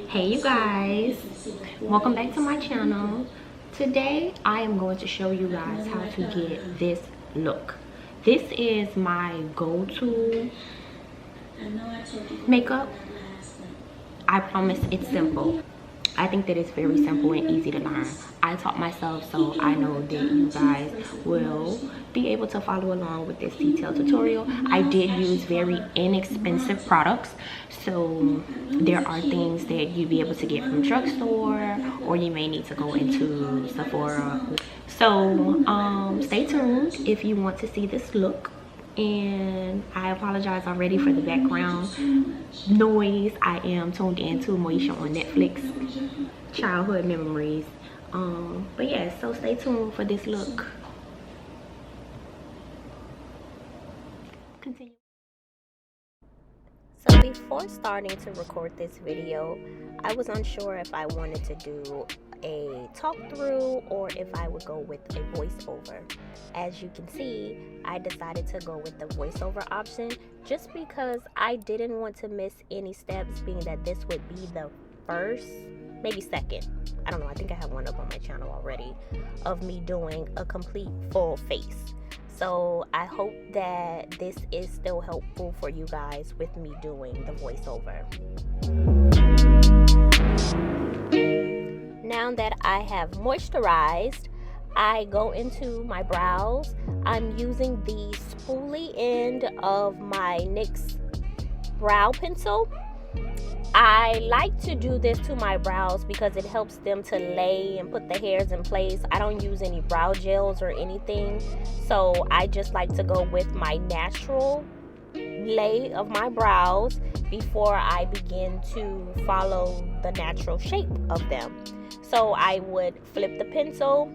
Hey you guys, welcome back to my channel. Today I am going to show you guys how to get this look. This is my go-to makeup. I promise it's simple. I think that it's very simple and easy to learn. I taught myself, so I know that you guys will be able to follow along with this detailed tutorial. I did use very inexpensive products, so there are things that you'd be able to get from drugstore, or you may need to go into Sephora. So stay tuned if you want to see this look. And I apologize already for the background noise. I am tuned into Moesha on Netflix, childhood memories. But yeah, so stay tuned for this look. Continue. So before starting to record this video, I was unsure if I wanted to do a talk through or if I would go with a voiceover. As you can see, I decided to go with the voiceover option just because I didn't want to miss any steps, being that this would be the first, maybe second, I don't know, I think I have one up on my channel already, of me doing a complete full face. So I hope that this is still helpful for you guys with me doing the voiceover. Now that I have moisturized, I go into my brows. I'm using the spoolie end of my NYX brow pencil. I like to do this to my brows because it helps them to lay and put the hairs in place. I don't use any brow gels or anything, so I just like to go with my natural lay of my brows before I begin to follow the natural shape of them. So I would flip the pencil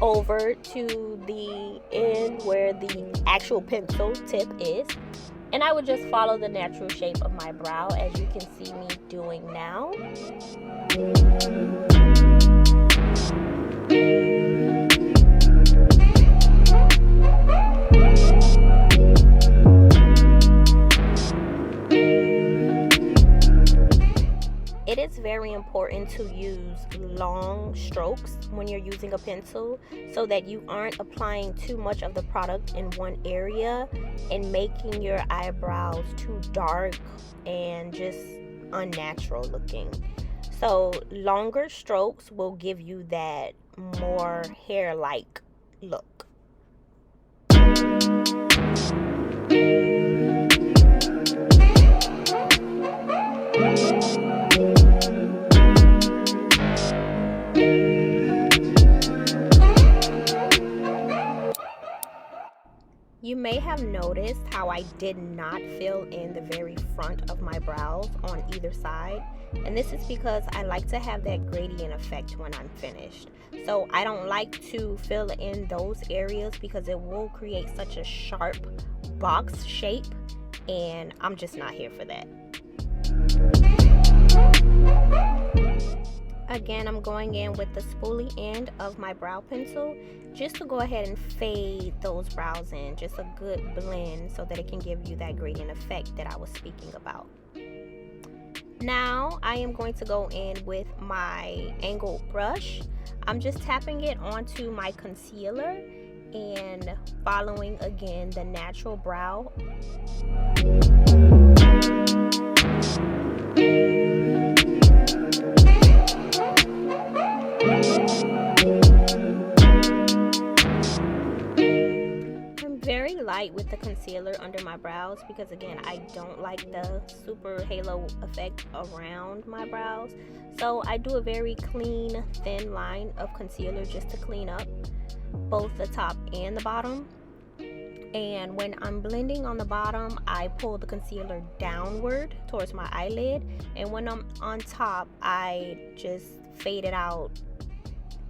over to the end where the actual pencil tip is, and I would just follow the natural shape of my brow, as you can see me doing now. It is very important to use long strokes when you're using a pencil so that you aren't applying too much of the product in one area and making your eyebrows too dark and just unnatural looking. So longer strokes will give you that more hair-like look. You may have noticed how I did not fill in the very front of my brows on either side, and this is because I like to have that gradient effect when I'm finished. So I don't like to fill in those areas because it will create such a sharp box shape, and I'm just not here for that. Again, I'm going in with the spoolie end of my brow pencil just to go ahead and fade those brows in, just a good blend so that it can give you that gradient effect that I was speaking about. Now I am going to go in with my angled brush. I'm just tapping it onto my concealer and following again the natural brow. Very light with the concealer under my brows because again, I don't like the super halo effect around my brows. So I do a very clean, thin line of concealer just to clean up both the top and the bottom. And when I'm blending on the bottom, I pull the concealer downward towards my eyelid, and when I'm on top, I just fade it out,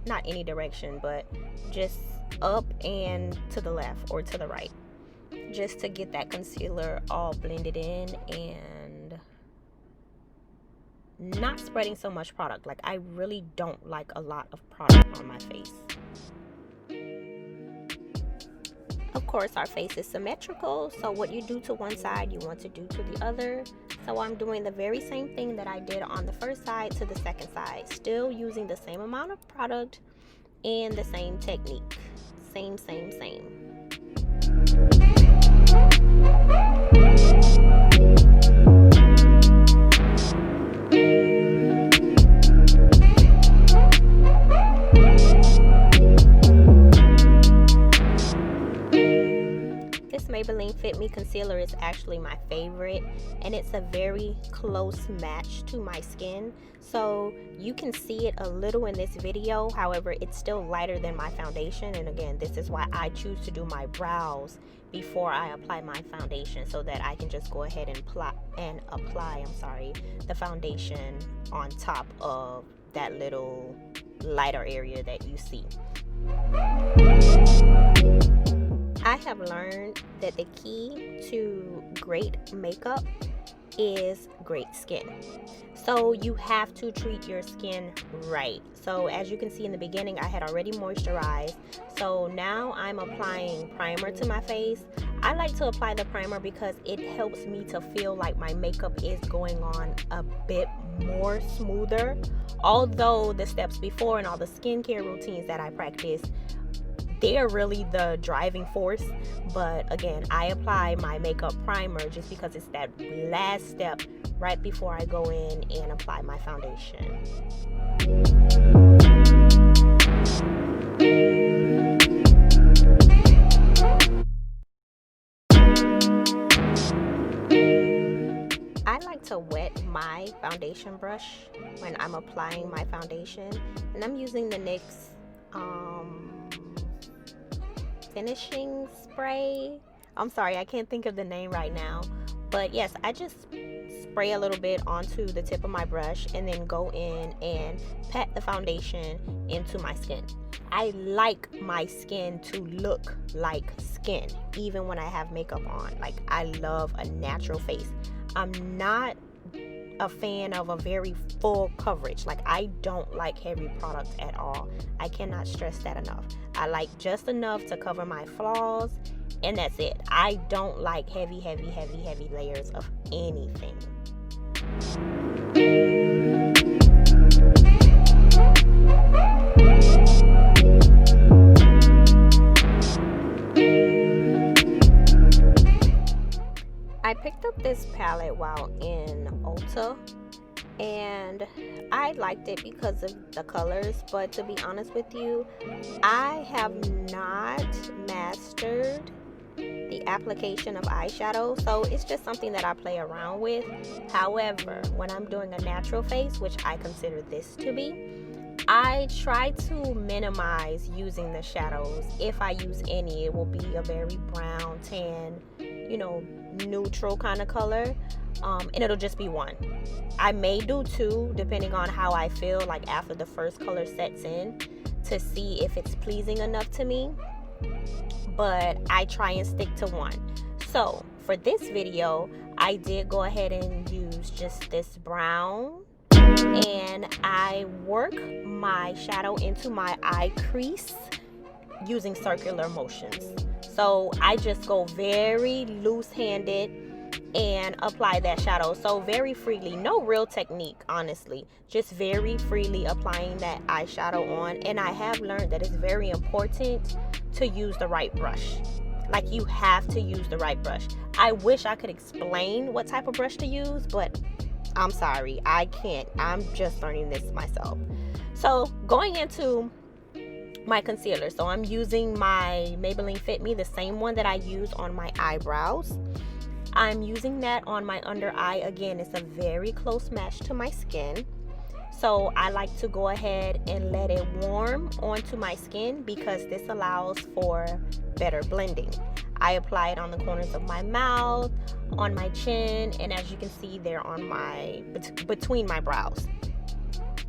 not any direction, but just up and to the left or to the right, just to get that concealer all blended in and not spreading so much product. Like, I really don't like a lot of product on my face. Of course, our face is symmetrical, so what you do to one side, you want to do to the other. So I'm doing the very same thing that I did on the first side to the second side, still using the same amount of product and the same technique. Same. This Maybelline Fit Me concealer is actually my favorite, and it's a very close match to my skin. So you can see it a little in this video, however it's still lighter than my foundation. And again, this is why I choose to do my brows before I apply my foundation, so that I can just go ahead and apply the foundation on top of that little lighter area that you see. I have learned that the key to great makeup is great skin. So you have to treat your skin right. So as you can see in the beginning, I had already moisturized. So now I'm applying primer to my face. I like to apply the primer because it helps me to feel like my makeup is going on a bit more smoother. Although the steps before and all the skincare routines that I practice, they're really the driving force. But again, I apply my makeup primer just because it's that last step right before I go in and apply my foundation. I like to wet my foundation brush when I'm applying my foundation, and I'm using the NYX finishing spray. I'm sorry, I can't think of the name right now, but yes, I just spray a little bit onto the tip of my brush and then go in and pat the foundation into my skin. I like my skin to look like skin even when I have makeup on. Like, I love a natural face. I'm not a fan of a very full coverage. Like, I don't like heavy products at all. I cannot stress that enough. I like just enough to cover my flaws, and that's it. I don't like heavy layers of anything. I picked up this palette while in Ulta, and I liked it because of the colors, but to be honest with you, I have not mastered the application of eyeshadow, so it's just something that I play around with. However, when I'm doing a natural face, which I consider this to be, I try to minimize using the shadows. If I use any, it will be a very brown, tan, neutral kind of color, and it'll just be one. I may do two depending on how I feel, like after the first color sets in, to see if it's pleasing enough to me, but I try and stick to one. So for this video, I did go ahead and use just this brown, and I work my shadow into my eye crease using circular motions. So I just go very loose-handed and apply that shadow. So very freely, no real technique, honestly, just very freely applying that eyeshadow on. And I have learned that it's very important to use the right brush. Like, you have to use the right brush. I wish I could explain what type of brush to use, but I'm sorry, I can't. I'm just learning this myself. So going into my concealer, so I'm using my Maybelline Fit Me, the same one that I use on my eyebrows. I'm using that on my under eye. Again, it's a very close match to my skin, so I like to go ahead and let it warm onto my skin because this allows for better blending. I apply it on the corners of my mouth, on my chin, and as you can see there on my between my brows.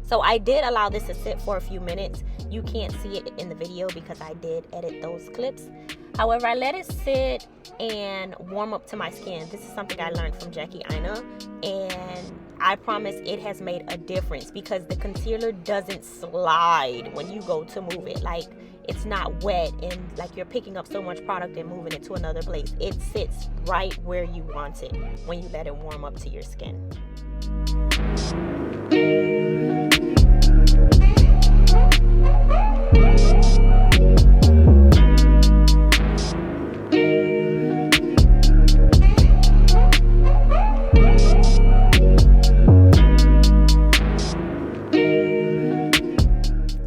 So I did allow this to sit for a few minutes. You can't see it in the video because I did edit those clips. However, I let it sit and warm up to my skin. This is something I learned from Jackie Aina, and I promise it has made a difference because the concealer doesn't slide when you go to move it. Like, it's not wet and like you're picking up so much product and moving it to another place. It sits right where you want it when you let it warm up to your skin.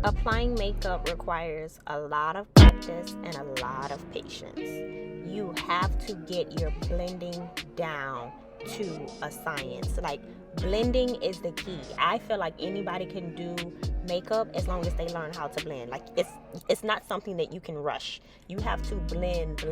Applying makeup requires a lot of practice and a lot of patience. You have to get your blending down to a science. Like, blending is the key. I feel like anybody can do makeup as long as they learn how to blend. Like, it's not something that you can rush. You have to blend.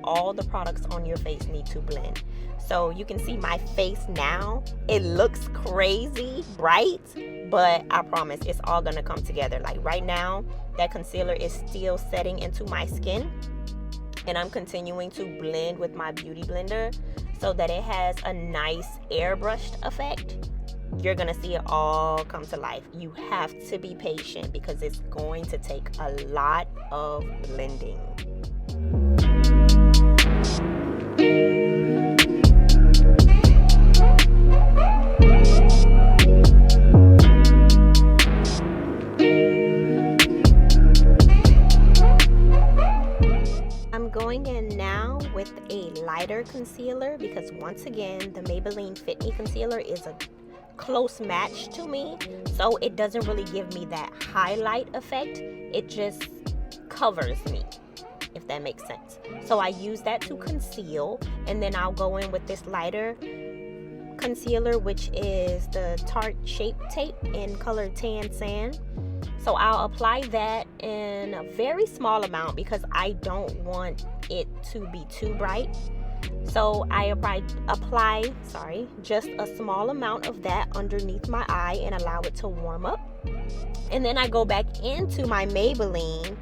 All the products on your face need to blend. So you can see my face now. It looks crazy bright, but I promise it's all gonna come together. Like right now, that concealer is still setting into my skin, and I'm continuing to blend with my beauty blender so that it has a nice airbrushed effect. You're gonna see it all come to life. You have to be patient because it's going to take a lot of blending. I'm going in now with a lighter concealer because once again, the Maybelline Fit Me concealer is a close match to me, so it doesn't really give me that highlight effect. It just covers me, if that makes sense. So I use that to conceal, and then I'll go in with this lighter concealer, which is the Tarte Shape Tape in color Tan Sand. So I'll apply that in a very small amount because I don't want it to be too bright. So I apply just a small amount of that underneath my eye and allow it to warm up. And then I go back into my Maybelline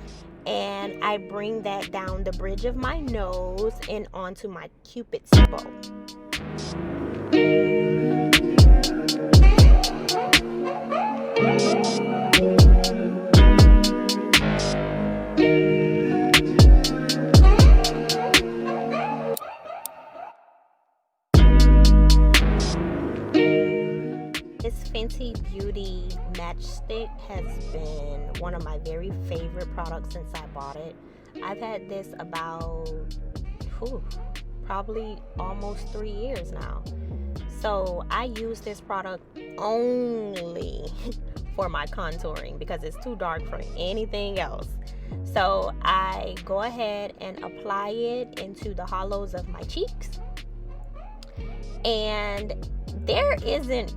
and I bring that down the bridge of my nose and onto my Cupid's bow. This Fenty Beauty matchstick has been one of my very favorite products since I bought it. I've had this about probably almost 3 years now. So I use this product only for my contouring because it's too dark for anything else. So I go ahead and apply it into the hollows of my cheeks. And there isn't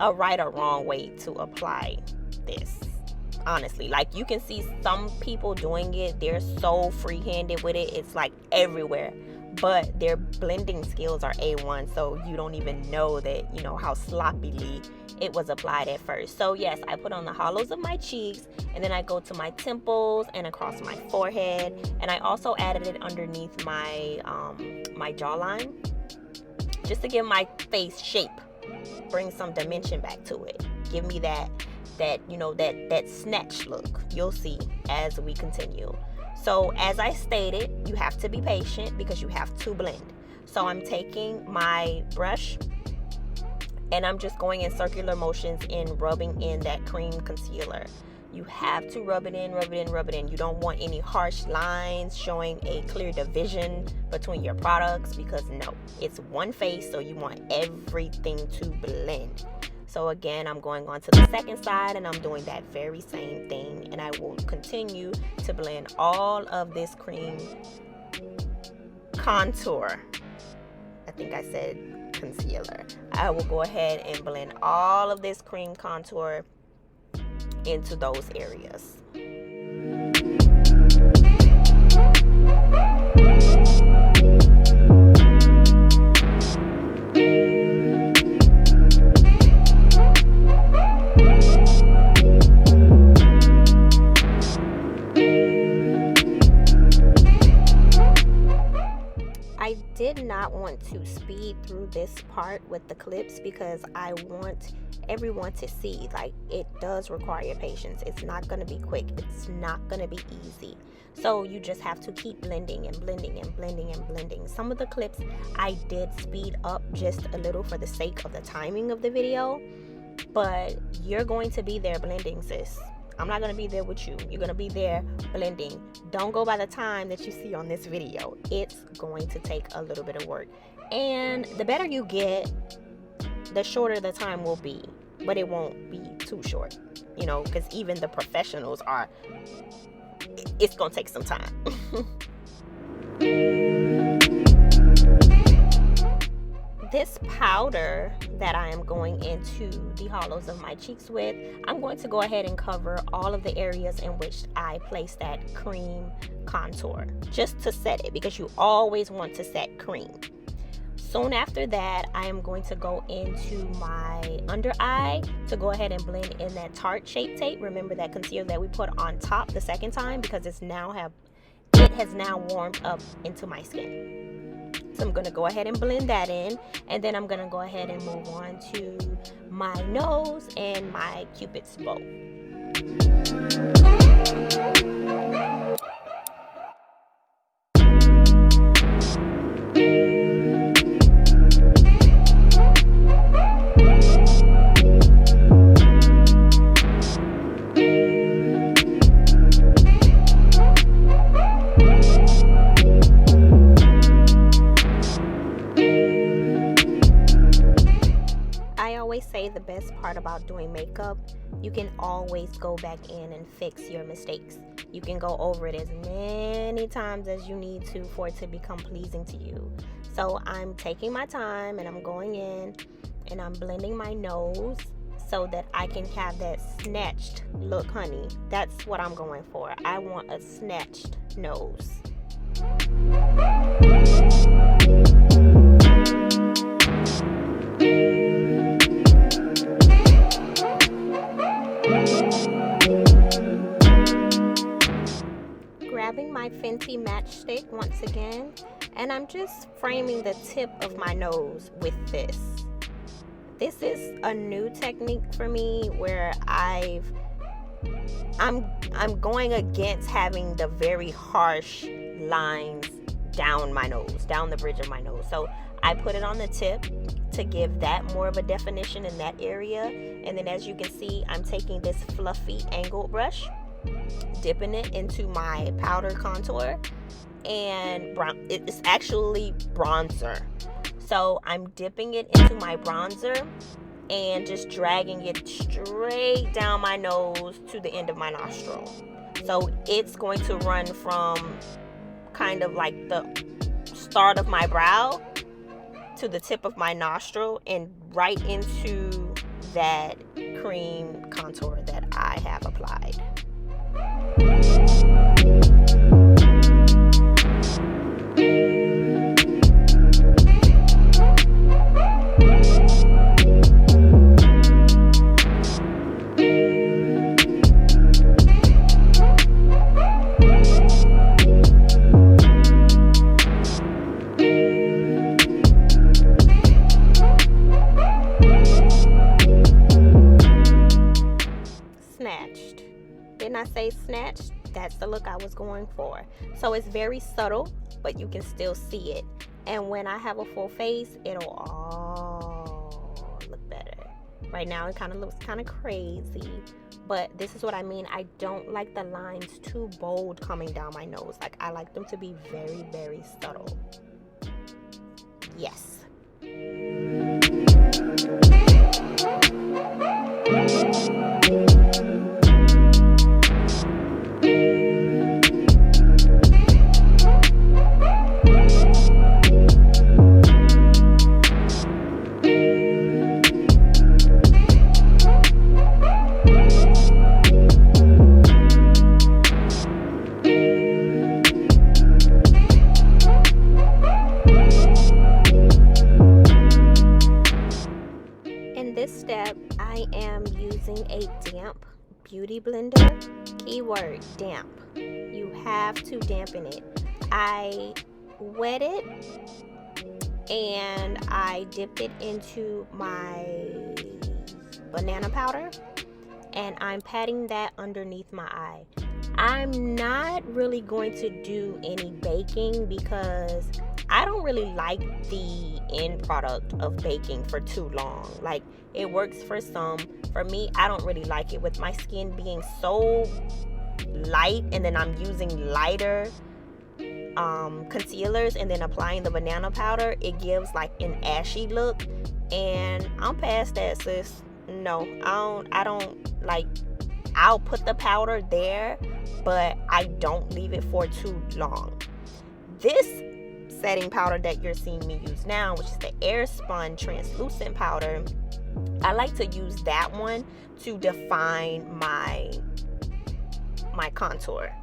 a right or wrong way to apply this, honestly. Like, you can see some people doing it, they're so free-handed with it, it's like everywhere, but their blending skills are A1, so you don't even know that, you know, how sloppily it was applied at first. So yes, I put on the hollows of my cheeks, and then I go to my temples and across my forehead, and I also added it underneath my my jawline, just to give my face shape, bring some dimension back to it, give me that snatch look. You'll see as we continue. So as I stated, you have to be patient because you have to blend. So I'm taking my brush and I'm just going in circular motions and rubbing in that cream concealer. You have to rub it in. You don't want any harsh lines showing a clear division between your products because no, it's one face, so you want everything to blend. So again, I'm going on to the second side and I'm doing that very same thing, and I will continue to blend all of this cream contour. I think I said concealer. I will go ahead and blend all of this cream contour into those areas. I did did not want to speed through this part with the clips because I want everyone to see, like, it does require patience. It's not going to be quick. It's not going to be easy. So you just have to keep blending and blending and blending and blending. Some of the clips I did speed up just a little for the sake of the timing of the video, but you're going to be there blending, sis. I'm not going to be there with you. You're going to be there blending. Don't go by the time that you see on this video. It's going to take a little bit of work. And the better you get, the shorter the time will be. But it won't be too short, you know, because even the professionals are, it's going to take some time. This powder that I am going into the hollows of my cheeks with, I'm going to go ahead and cover all of the areas in which I place that cream contour, just to set it, because you always want to set cream. Soon after that, I am going to go into my under eye to go ahead and blend in that Tarte Shape Tape. Remember that concealer that we put on top the second time, because it has now warmed up into my skin. So I'm going to go ahead and blend that in, and then I'm going to go ahead and move on to my nose and my Cupid's bow. Say the best part about doing makeup, you can always go back in and fix your mistakes. You can go over it as many times as you need to for it to become pleasing to you. So I'm taking my time and I'm going in and I'm blending my nose so that I can have that snatched look, honey. That's what I'm going for. I want a snatched nose. Grabbing my Fenty matchstick once again, and I'm just framing the tip of my nose with this. This is a new technique for me where I'm going against having the very harsh lines down my nose, down the bridge of my nose. So I put it on the tip to give that more of a definition in that area. And then as you can see, I'm taking this fluffy angled brush, dipping it into my powder contour, and it's actually bronzer. So I'm dipping it into my bronzer and just dragging it straight down my nose to the end of my nostril. So it's going to run from kind of like the start of my brow to the tip of my nostril and right into that cream contour that I have applied. Snatched. Didn't I say snatched? That's the look I was going for. So it's very subtle, but you can still see it. And when I have a full face, it'll all look better. Right now it kind of looks kind of crazy, but this is what I mean. I don't like the lines too bold coming down my nose. Like, I like them to be very, very subtle. Yes. Step, I am using a damp beauty blender. Keyword damp. You have to dampen it. I wet it and I dipped it into my banana powder, and I'm patting that underneath my eye. I'm not really going to do any baking because I don't really like the end product of baking for too long. Like, it works for some. For me, I don't really like it with my skin being so light, and then I'm using lighter concealers and then applying the banana powder. It gives like an ashy look, and I'm past that, sis. No, I don't like. I'll put the powder there, but I don't leave it for too long. This setting powder that you're seeing me use now, which is the Airspun translucent powder, I like to use that one to define my contour.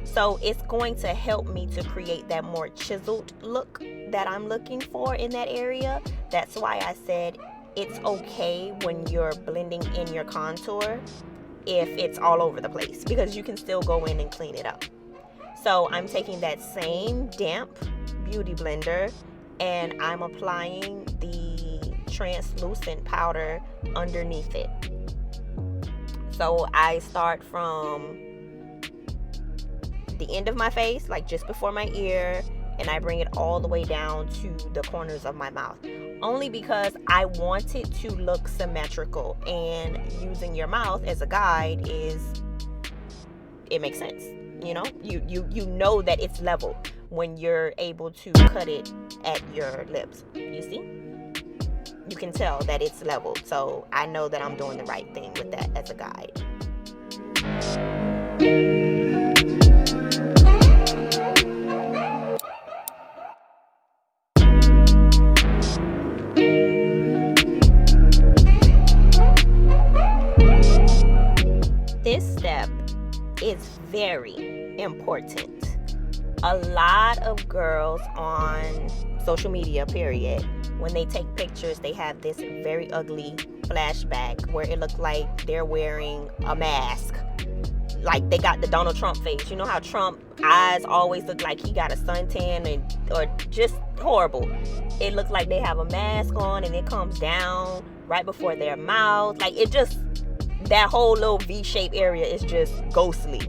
So it's going to help me to create that more chiseled look that I'm looking for in that area. That's why I said it's okay when you're blending in your contour if it's all over the place, because you can still go in and clean it up. So I'm taking that same damp beauty blender and I'm applying the translucent powder underneath it. So I start from the end of my face, like just before my ear, and I bring it all the way down to the corners of my mouth, only because I want it to look symmetrical, and using your mouth as a guide it makes sense. You know that it's level when you're able to cut it at your lips. You see, you can tell that it's leveled, so I know that I'm doing the right thing with that as a guide. This step is very important. A lot of girls on social media, period, when they take pictures, they have this very ugly flashback where it looks like they're wearing a mask. Like they got the Donald Trump face. You know how Trump eyes always look like he got a suntan or just horrible. It looks like they have a mask on and it comes down right before their mouth. Like it just, that whole little V-shaped area is just ghostly.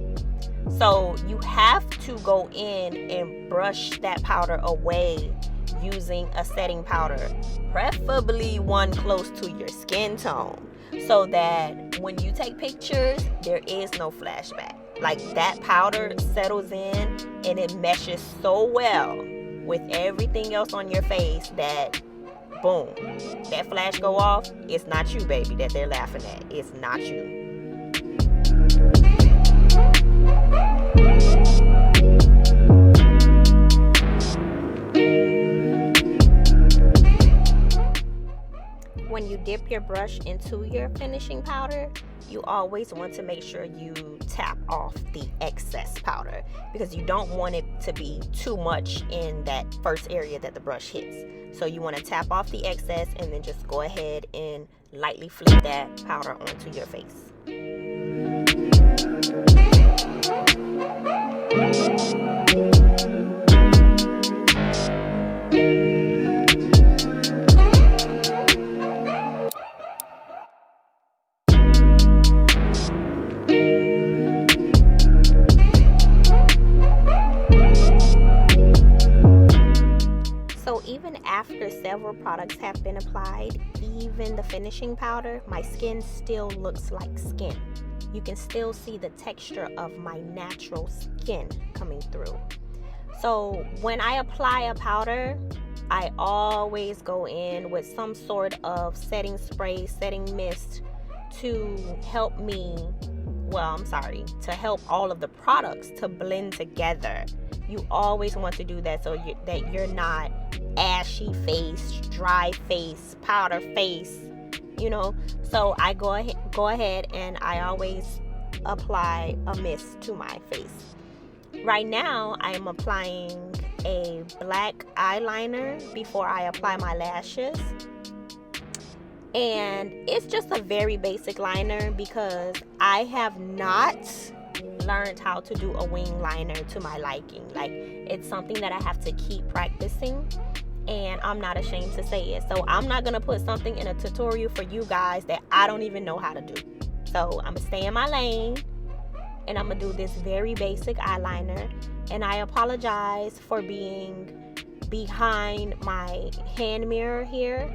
So you have to go in and brush that powder away using a setting powder, preferably one close to your skin tone, so that when you take pictures, there is no flashback. Like that powder settles in and it meshes so well with everything else on your face that boom, that flash go off. It's not you, baby, that they're laughing at. It's not you. When you dip your brush into your finishing powder, you always want to make sure you tap off the excess powder, because you don't want it to be too much in that first area that the brush hits. So you want to tap off the excess and then just go ahead and lightly flick that powder onto your face. Even after several products have been applied, even the finishing powder, my skin still looks like skin. You can still see the texture of my natural skin coming through. So when I apply a powder, I always go in with some sort of setting spray, setting mist to help to help all of the products to blend together. You always want to do that so that you're not ashy face, dry face, powder face, So I go ahead and I always apply a mist to my face. Right now, I am applying a black eyeliner before I apply my lashes. And it's just a very basic liner because I have not learned how to do a wing liner to my liking. Like, it's something that I have to keep practicing. and I'm not ashamed to say it. So I'm not gonna put something in a tutorial for you guys that I don't even know how to do. So I'm gonna stay in my lane, and I'm gonna do this very basic eyeliner. And I apologize for being behind my hand mirror here.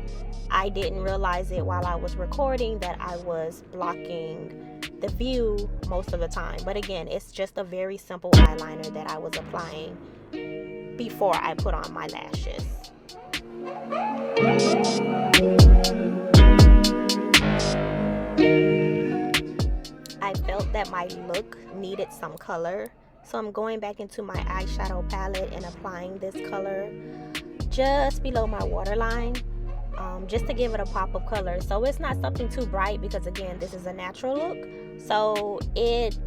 I didn't realize it while I was recording that I was blocking the view most of the time. But again, it's just a very simple eyeliner that I was applying before I put on my lashes. I felt that my look needed some color, so I'm going back into my eyeshadow palette and applying this color just below my waterline, just to give it a pop of color. So it's not something too bright, because again, this is a natural look. So it's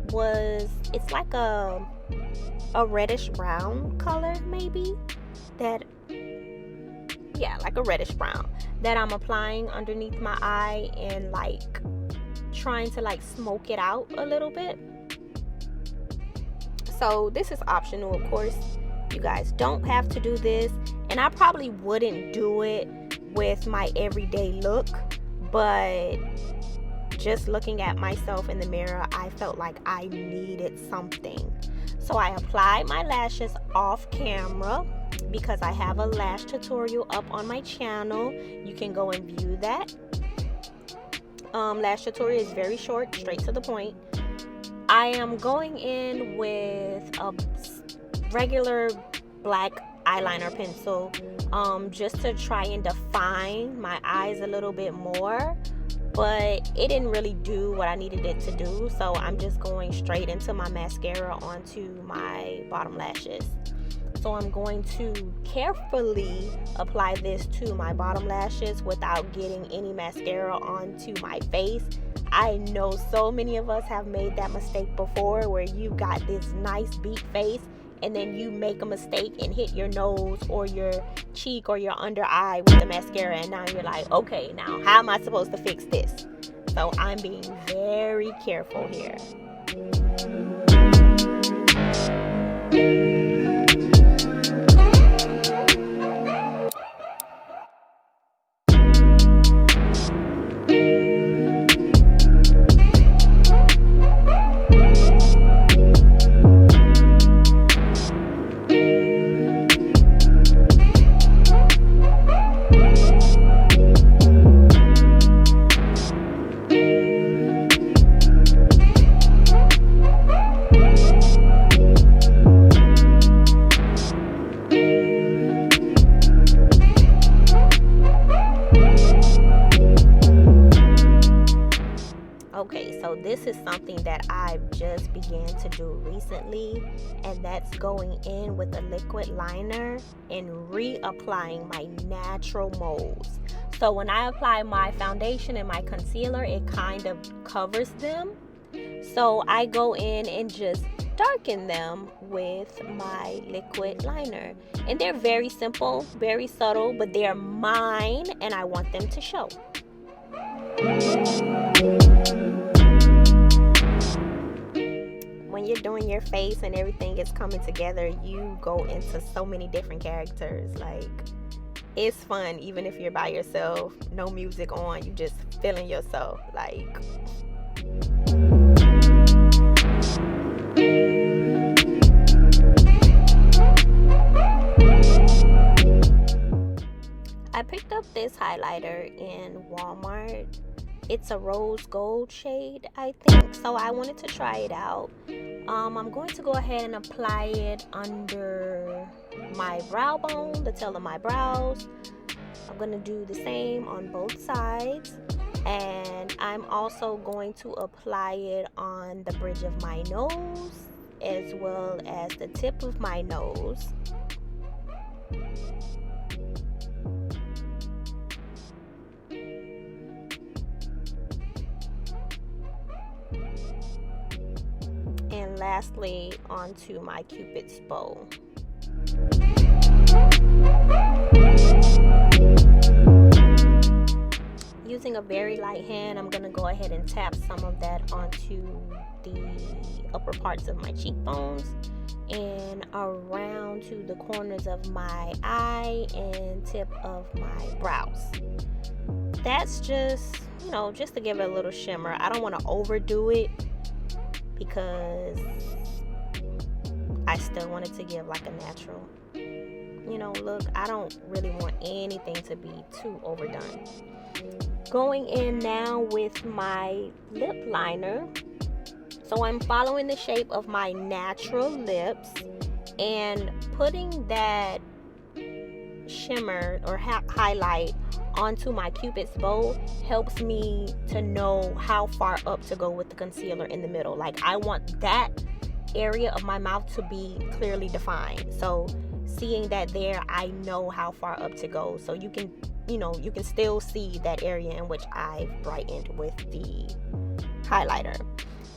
like a reddish brown color, maybe, like a reddish brown that I'm applying underneath my eye and like trying to like smoke it out a little bit. So this is optional, of course. You guys don't have to do this, and I probably wouldn't do it with my everyday look, but just looking at myself in the mirror, I felt like I needed something. So I applied my lashes off camera because I have a lash tutorial up on my channel. You can go and view that. Lash tutorial is very short, straight to the point. I am going in with a regular black eyeliner pencil, just to try and define my eyes a little bit more, but it didn't really do what I needed it to do. So I'm just going straight into my mascara onto my bottom lashes. So I'm going to carefully apply this to my bottom lashes without getting any mascara onto my face. I know so many of us have made that mistake before, where you got this nice beat face and then you make a mistake and hit your nose or your cheek or your under eye with the mascara, and now you're like, okay, now how am I supposed to fix this? So I'm being very careful here. Okay, so this is something that I've just began to do recently, and that's going in with a liquid liner and reapplying my natural molds. So when I apply my foundation and my concealer, it kind of covers them. So I go in and just darken them with my liquid liner. And they're very simple, very subtle, but they're mine and I want them to show. When you're doing your face and everything is coming together, you go into so many different characters. Like, it's fun even if you're by yourself, no music on, you just feeling yourself. Like, I picked up this highlighter in Walmart. It's a rose gold shade, I think. So I wanted to try it out. I'm going to go ahead and apply it under my brow bone, the tail of my brows. I'm going to do the same on both sides. And I'm also going to apply it on the bridge of my nose as well as the tip of my nose. And lastly, onto my Cupid's bow. Using a very light hand, I'm going to go ahead and tap some of that onto the upper parts of my cheekbones and around down to the corners of my eye and tip of my brows. That's just, just to give it a little shimmer. I don't want to overdo it because I still want it to give like a natural, look. I don't really want anything to be too overdone. Going in now with my lip liner. So I'm following the shape of my natural lips and putting that shimmer or highlight onto my Cupid's bow helps me to know how far up to go with the concealer in the middle. Like, I want that area of my mouth to be clearly defined. So seeing that there, I know how far up to go. So you can still see that area in which I've brightened with the highlighter.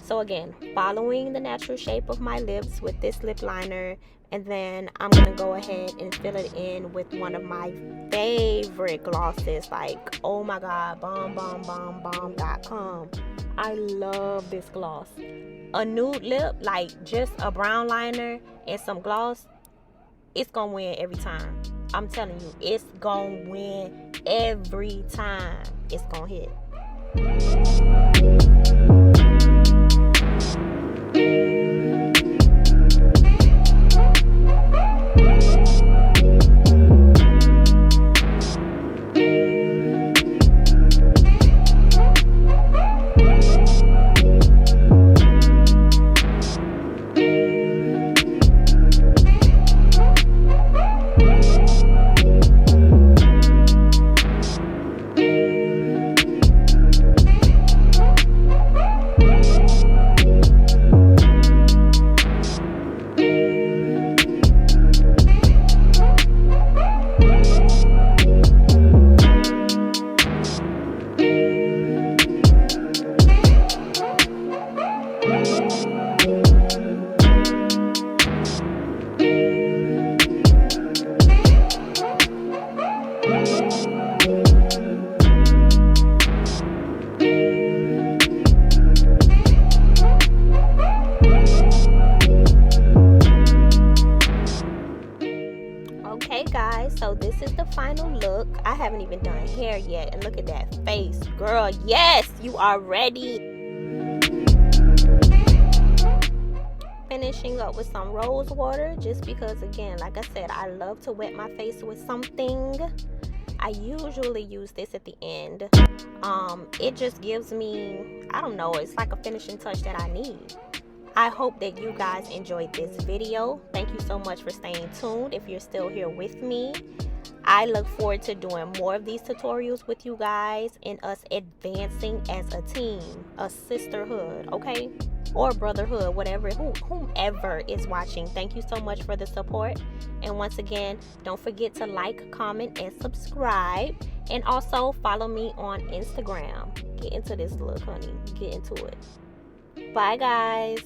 So again, following the natural shape of my lips with this lip liner, and then I'm going to go ahead and fill it in with one of my favorite glosses. Like, oh my God, bomb.com. I love this gloss. A nude lip, like just a brown liner and some gloss, it's going to win every time. I'm telling you, it's going to win every time. It's going to hit. Okay guys, so this is the final look. I haven't even done hair yet, and look at that face, girl. Yes, you are ready. Finishing up with some rose water, just because, again, like I said, I love to wet my face with something. I usually use this at the end. It just gives me, I don't know, it's like a finishing touch that I need. I hope that you guys enjoyed this video. Thank you so much for staying tuned if you're still here with me. I look forward to doing more of these tutorials with you guys and us advancing as a team, a sisterhood, okay? Or brotherhood, whatever, whomever is watching. Thank you so much for the support. And once again, don't forget to like, comment, and subscribe. And also follow me on Instagram. Get into this look, honey. Get into it. Bye, guys.